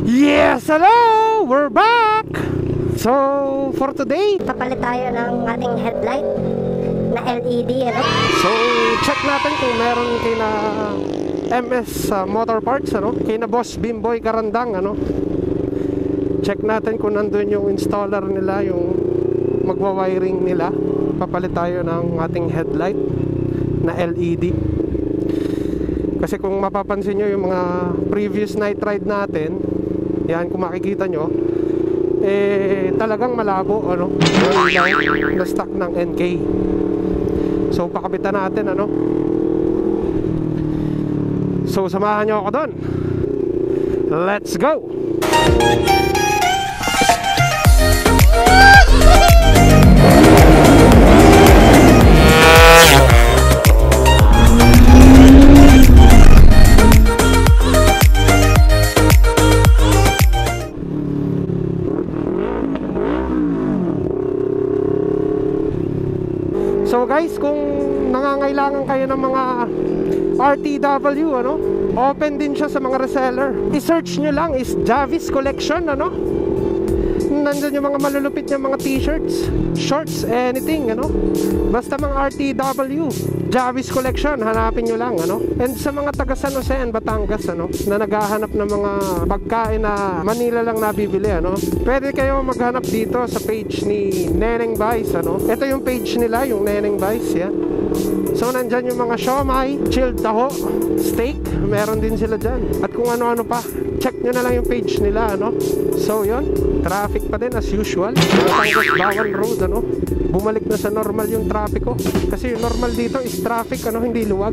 Yes, hello! We're back! So, for today, papalit tayo ng ating headlight na LED, ano? So, check natin kung meron kay na MS Motor Parts, ano? Kay na Boss Bimboy Karandang, ano? Check natin kung nandun yung installer nila, yung magwa-wiring nila. Papalit tayo ng ating headlight na LED. Kasi kung mapapansin nyo yung mga previous night ride natin, yan, kung makikita nyo, eh talagang malabo, ano, na stock ng NK. So pakabitan natin, ano. So samahan nyo ako doon. Let's go! So guys, kung nangangailangan kayo ng mga RTW, ano, open din siya sa mga reseller. I-search nyo lang is Javis Collection, ano. Nandun yung mga malulupit yung mga t-shirts, shorts, anything, ano. Basta mga RTW, Javis Collection, hanapin nyo lang, ano. And sa mga taga San Jose and Batangas, ano, na naghahanap ng mga pagkain na Manila lang nabibili, ano, pwede kayo maghanap dito sa page ni Neneng Vice, ano. Ito yung page nila, yung Neneng Vice, yan. So nandyan yung mga siomai, chilled taho, steak, meron din sila dyan. At kung ano-ano pa, check nyo na lang yung page nila, ano. So yun, traffic pa din as usual. Batangas Bawan Road, ano. Bumalik na sa normal yung traffic ko. Kasi yung normal dito is traffic, ano, hindi luwag.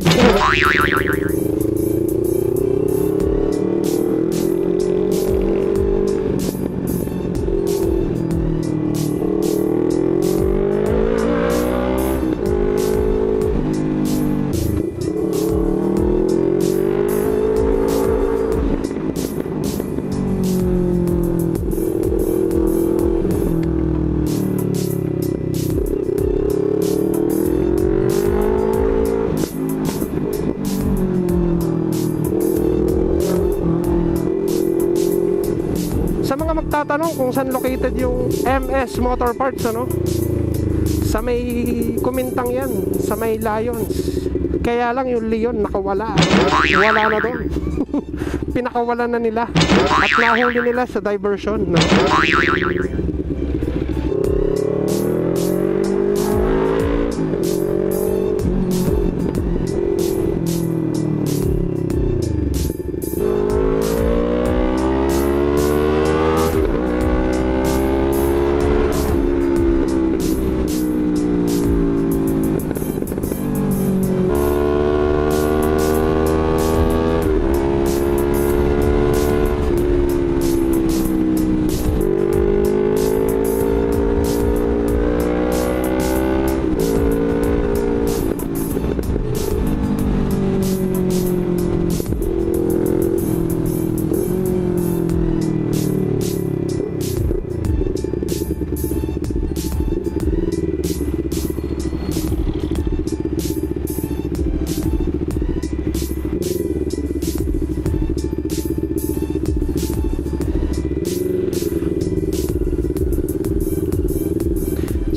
Sa mga magtatanong kung saan located yung MS Motor Parts, ano, sa may Kumintang yan, sa may Lions. Kaya lang yung Leon nakawala, wala na doon. Pinakawalan na nila at nahuli nila sa diversion, no?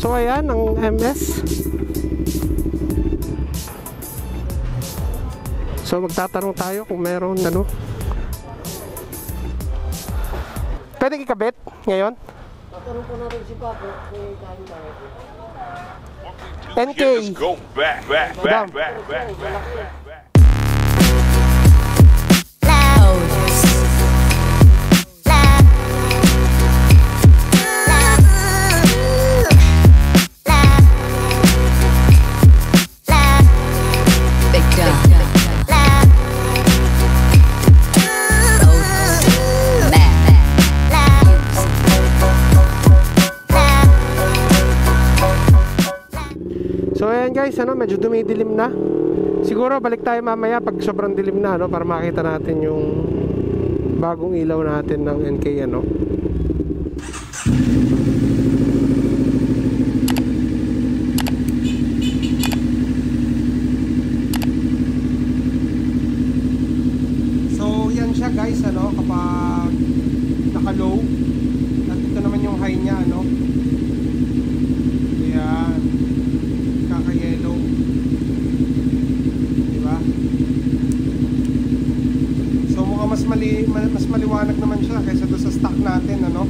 So ayan ang MS. So magtatanong tayo kung meron, ano. Pwede ikabit ngayon? Tatanong ko na rin si Papo kung kain tayo. NK. Let's go back. So ayan guys, ano, medyo dumidilim na. Siguro balik tayo mamaya pag sobrang dilim na, ano, para makita natin yung bagong ilaw natin ng NK, ano. So yan siya guys, ano, kapag maliwanag naman siya kaysa doon sa stock natin, ano.